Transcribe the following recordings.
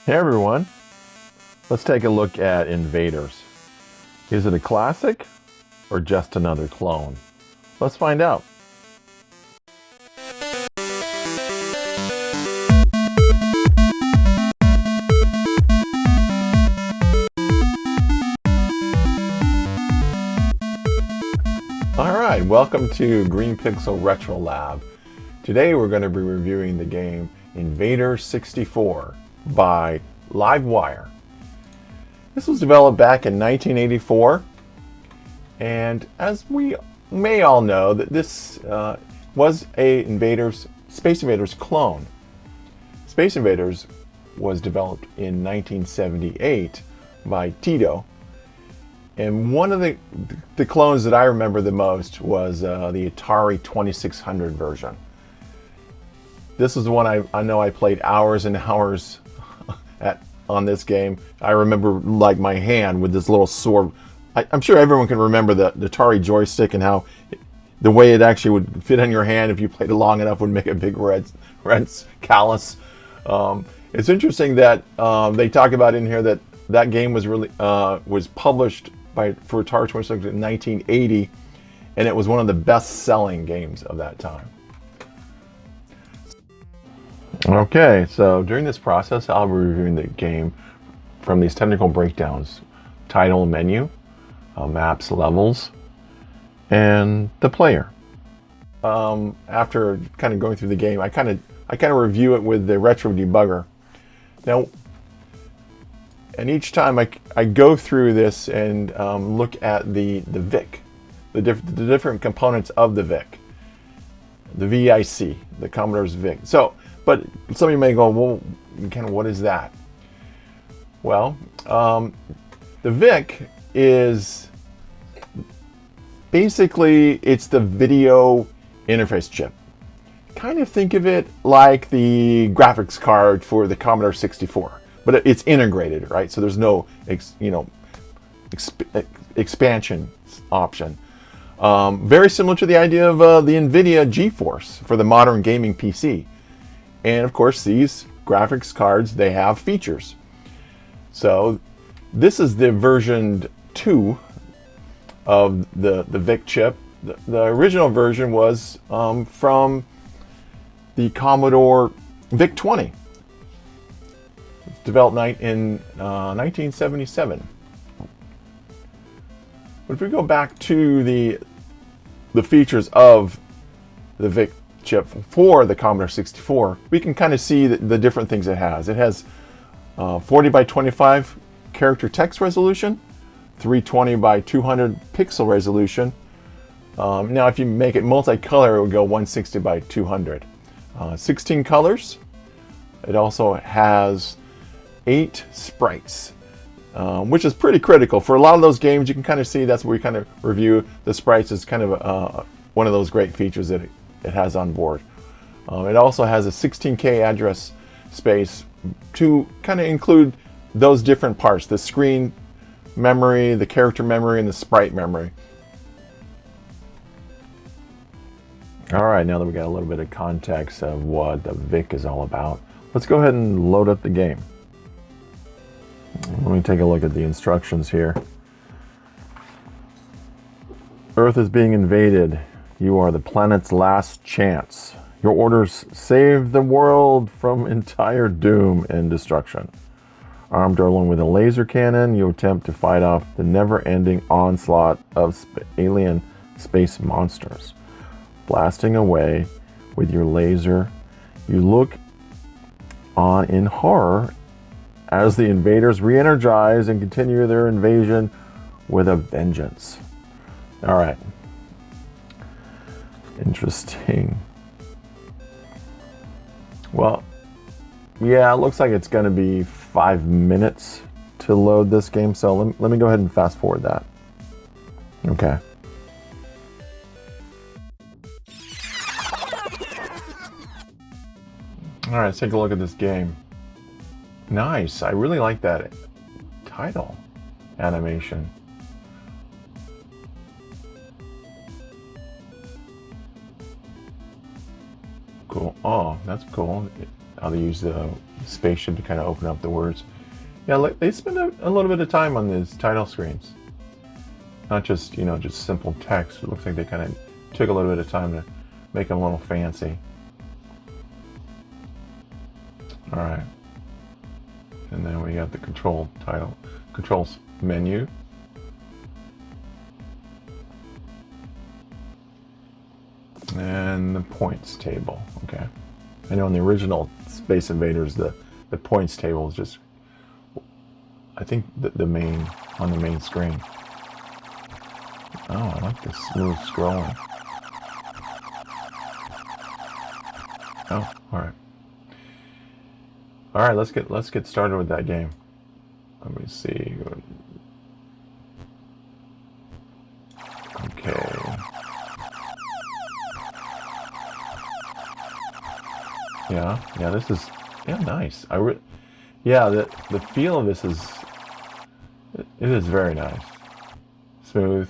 Hey everyone, let's take a look at Invaders. Is it a classic or just another clone? Let's find out. Alright, welcome to Green Pixel Retro Lab. Today we're going to be reviewing the game Invaders 64 by LiveWire. This was developed back in 1984, and as we may all know, that this was a Space Invaders clone. Space Invaders was developed in 1978 by Tito, and one of the clones that I remember the most was the Atari 2600 version. This is the one I know I played hours and hours on this game. I remember like my hand with this little sword. I'm sure everyone can remember the Atari joystick and how the way it actually would fit on your hand if you played it long enough would make a big red callus. It's interesting that they talk about in here that game was really was published for Atari 2600 in 1980, and it was one of the best-selling games of that time. Okay, so during this process, I'll be reviewing the game from these technical breakdowns: title, menu, maps, levels, and the player. After kind of going through the game, I kind of review it with the retro debugger. Now, and each time I go through this and look at the VIC, the different components of the VIC, the VIC, the Commodore's VIC. But some of you may go, well, kind of what is that? Well, the VIC is basically, it's the video interface chip. Kind of think of it like the graphics card for the Commodore 64, but it's integrated, right? So there's no, expansion option. Very similar to the idea of the NVIDIA GeForce for the modern gaming PC. And of course, these graphics cards, they have features. So this is the version 2 of the VIC chip. The original version was from the Commodore VIC 20. It's developed in 1977. But if we go back to the features of the VIC chip for the Commodore 64, we can kind of see the different things it has. It has 40 by 25 character text resolution, 320 by 200 pixel resolution. Now if you make it multicolor, it would go 160 by 200. 16 colors. It also has 8 sprites, which is pretty critical. For a lot of those games, you can kind of see that's where we kind of review the sprites as kind of one of those great features that it has on board. It also has a 16K address space to kind of include those different parts: the screen memory, the character memory, and the sprite memory. All right, now that we got a little bit of context of what the VIC is all about, let's go ahead and load up the game. Let me take a look at the instructions here. Earth is being invaded. You are the planet's last chance. Your orders: save the world from entire doom and destruction. Armed only with a laser cannon, you attempt to fight off the never-ending onslaught of alien space monsters. Blasting away with your laser, you look on in horror as the invaders re-energize and continue their invasion with a vengeance. All right. Interesting. Well, yeah, it looks like it's going to be 5 minutes to load this game, so let me go ahead and fast forward that. Okay. All right, let's take a look at this game. Nice. I really like that title animation. Cool. Oh, that's cool. How they use the spaceship to kind of open up the words. Yeah, like they spend a little bit of time on these title screens. Not just, just simple text. It looks like they kind of took a little bit of time to make them a little fancy. All right. And then we got the controls menu. And the points table. Okay. I know in the original Space Invaders, the points table is just, I think, the main, on the main screen. Oh, I like this smooth scrolling. Oh, all right. All right, let's get started with that game. Let me see. Okay. Yeah, this is nice. The feel of this is very nice. Smooth.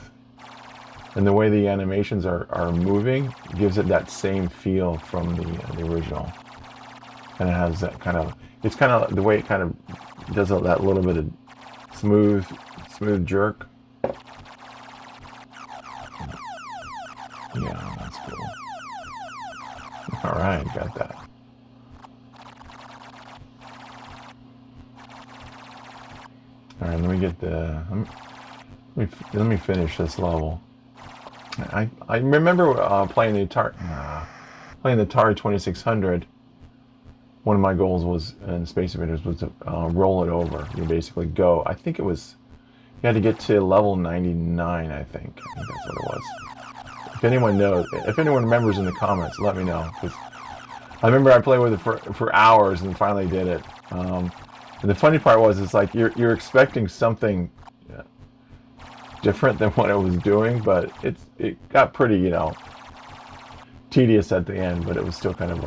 And the way the animations are moving gives it that same feel from the original. And it has that kind of, it's kind of the way it kind of does that little bit of smooth jerk. Yeah, that's cool. All right, got that. All right, let me get let me finish this level. I remember playing the Atari 2600. One of my goals was in Space Invaders was to roll it over. You basically go. I think it was you had to get to level 99. I think that's what it was. If anyone knows, if anyone remembers in the comments, let me know. Because I remember I played with it for hours and finally did it. And the funny part was, it's like you're expecting something different than what it was doing, but it got pretty tedious at the end, but it was still kind of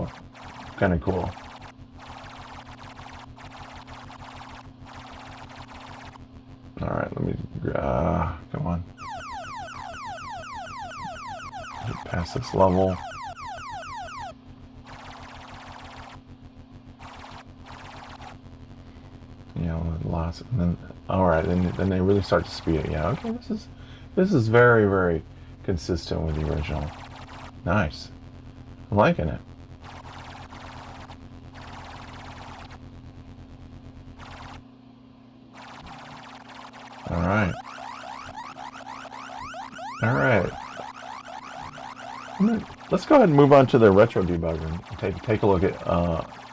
cool. All right, let me come on. Get past this level. Lots, and then all right, then they really start to speed it. Yeah, okay, this is very, very consistent with the original. Nice, I'm liking it. All right, let's go ahead and move on to the retro debugger and take a look at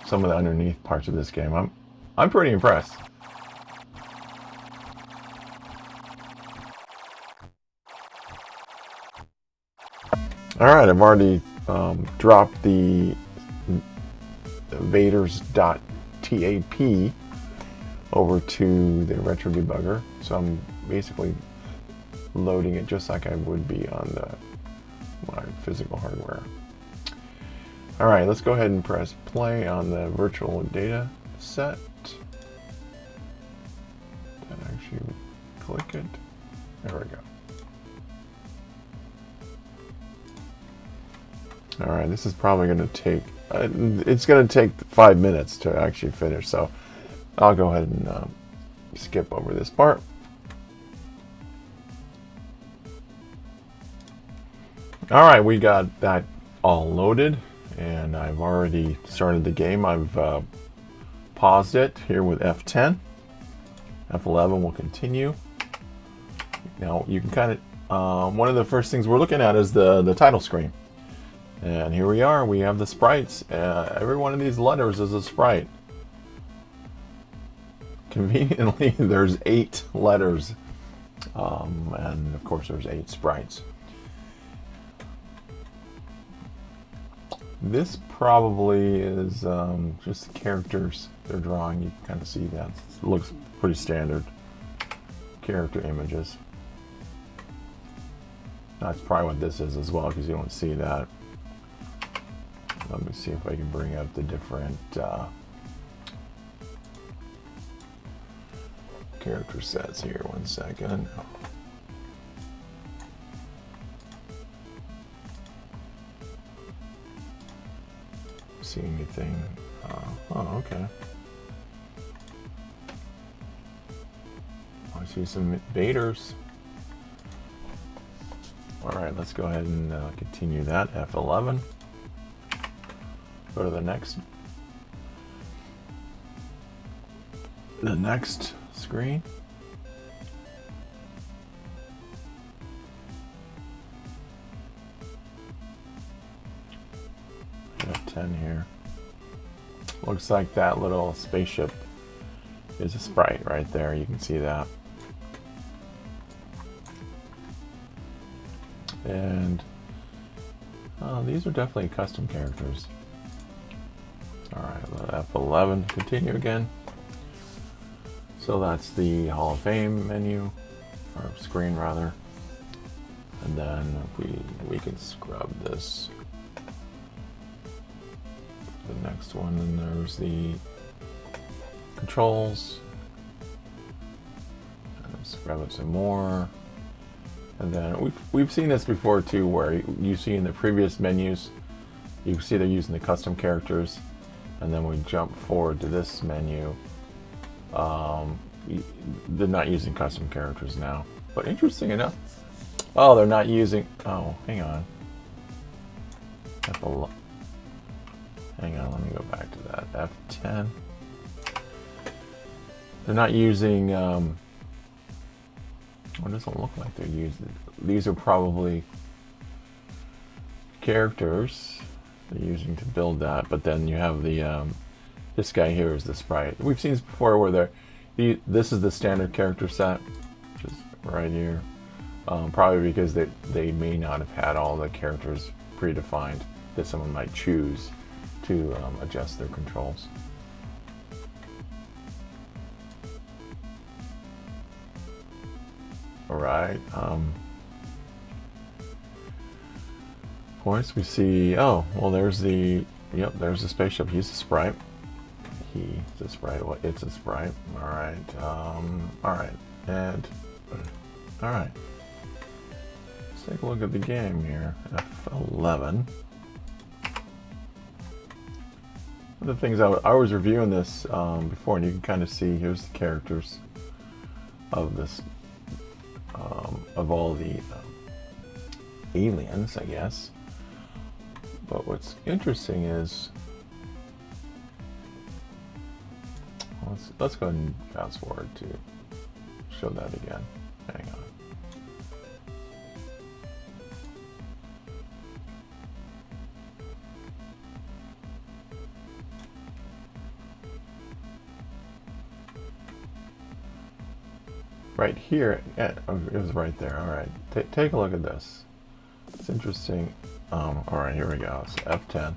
some of the underneath parts of this game. I'm pretty impressed. All right, I've already dropped the Invaders.tap over to the retro debugger, so I'm basically loading it just like I would be on my physical hardware. All right, let's go ahead and press play on the virtual data set. And actually click it. There we go. All right, this is probably going to take, it's going to take 5 minutes to actually finish, so I'll go ahead and skip over this part. All right, we got that all loaded, and I've already started the game. I've paused it here with F10. F11 will continue. Now, you can kind of, one of the first things we're looking at is the title screen. And here we are, we have the sprites. Every one of these letters is a sprite. Conveniently, there's 8 letters. And of course, there's 8 sprites. This probably is just the characters they're drawing. You can kind of see that. It looks pretty standard. Character images. That's probably what this is as well, because you don't see that. Let me see if I can bring up the different character sets here. 1 second. See anything? Oh, okay. see some Invaders. All right, let's go ahead and continue that. F11. Go to the next screen. F10 here. Looks like that little spaceship is a sprite right there. You can see that. And these are definitely custom characters. All right, F11, continue again. So that's the Hall of Fame menu, or screen rather. And then we can scrub this. The next one, and there's the controls. And let's scrub it some more. And then we've seen this before too, where you see in the previous menus, you see they're using the custom characters, and then we jump forward to this menu. They're not using custom characters now, but interesting enough. Oh, they're not using. Oh, hang on. Hang on, let me go back to that. F10. They're not using. Well, it doesn't look like they're using. These are probably characters they're using to build that. But then you have the this guy here is the sprite. We've seen this before, where this is the standard character set, which is right here. Probably because they may not have had all the characters predefined that someone might choose to adjust their controls. All right. Of course, we see. Oh, well, there's the. Yep, there's the spaceship. He's a sprite. He's a sprite. Well, it's a sprite. All right. All right. And all right. Let's take a look at the game here. F11. One of the things I was reviewing this before, and you can kind of see here's the characters of this of all the aliens, I guess. But what's interesting is let's go ahead and fast forward to show that again. Hang on. Right here, it was right there. All right, take a look at this. It's interesting. All right, here we go. So F10.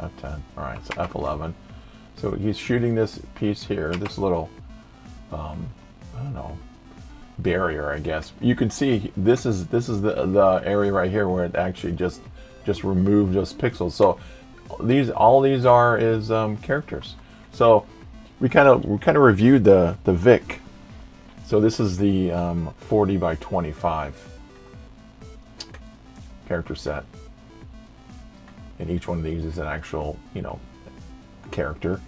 F10. All right, so F11. So he's shooting this piece here, this little, I don't know, barrier, I guess. You can see this is the area right here where it actually just removed those pixels. So all these are characters. So we kind of reviewed the VIC. So this is the 40 by 25 character set, and each one of these is an actual character.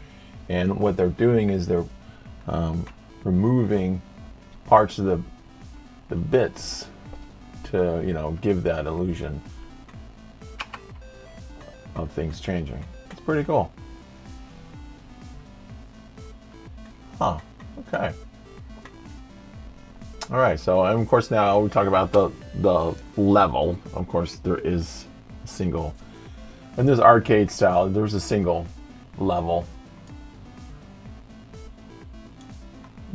And what they're doing is they're removing parts of the bits to give that illusion of things changing. It's pretty cool. Huh. Okay. All right. So, and of course, now we talk about the level. Of course, there is a single, and this arcade style. There's a single level.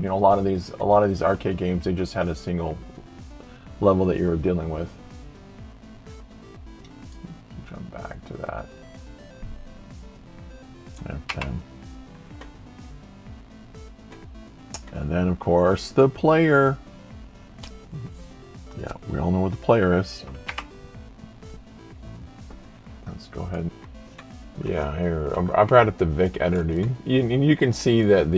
A lot of these arcade games, they just had a single level that you were dealing with. Jump back to that. F10. And then, of course, the player. Yeah, we all know what the player is. Let's go ahead. Yeah, here I brought up the VIC editor. You can see that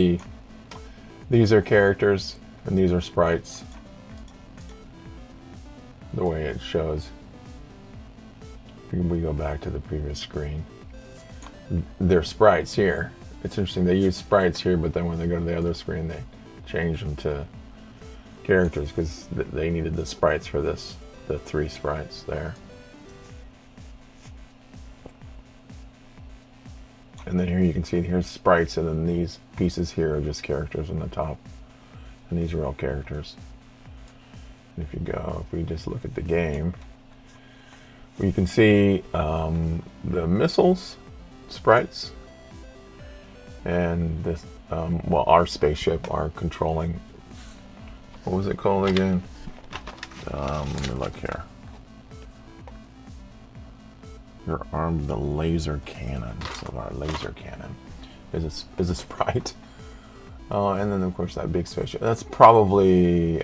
these are characters and these are sprites. The way it shows. We go back to the previous screen. They're sprites here, It's interesting, they use sprites here, but then when they go to the other screen, they change them to characters because they needed the sprites for this, the 3 sprites there. And then here you can see here's sprites, and then these pieces here are just characters on the top. And these are all characters. And if we just look at the game, we can see the missiles sprites, and this, well, our spaceship, our controlling, what was it called again? Let me look here. You're armed with a laser cannon. So our laser cannon is a sprite. And then of course that big spaceship. That's probably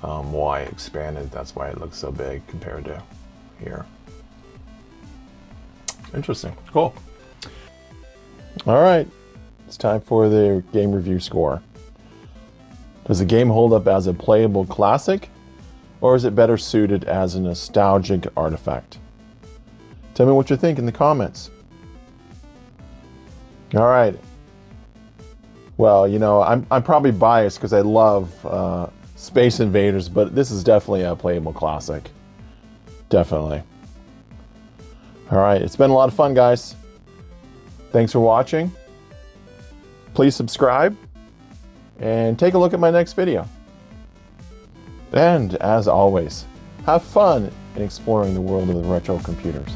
why it expanded. That's why it looks so big compared to here. Interesting. Cool. All right, it's time for the game review score. Does the game hold up as a playable classic, or is it better suited as a nostalgic artifact? Tell me what you think in the comments. All right. Well, you know, I'm probably biased because I love Space Invaders, but this is definitely a playable classic. Definitely. All right, it's been a lot of fun, guys. Thanks for watching. Please subscribe and take a look at my next video. And as always, have fun in exploring the world of the retro computers.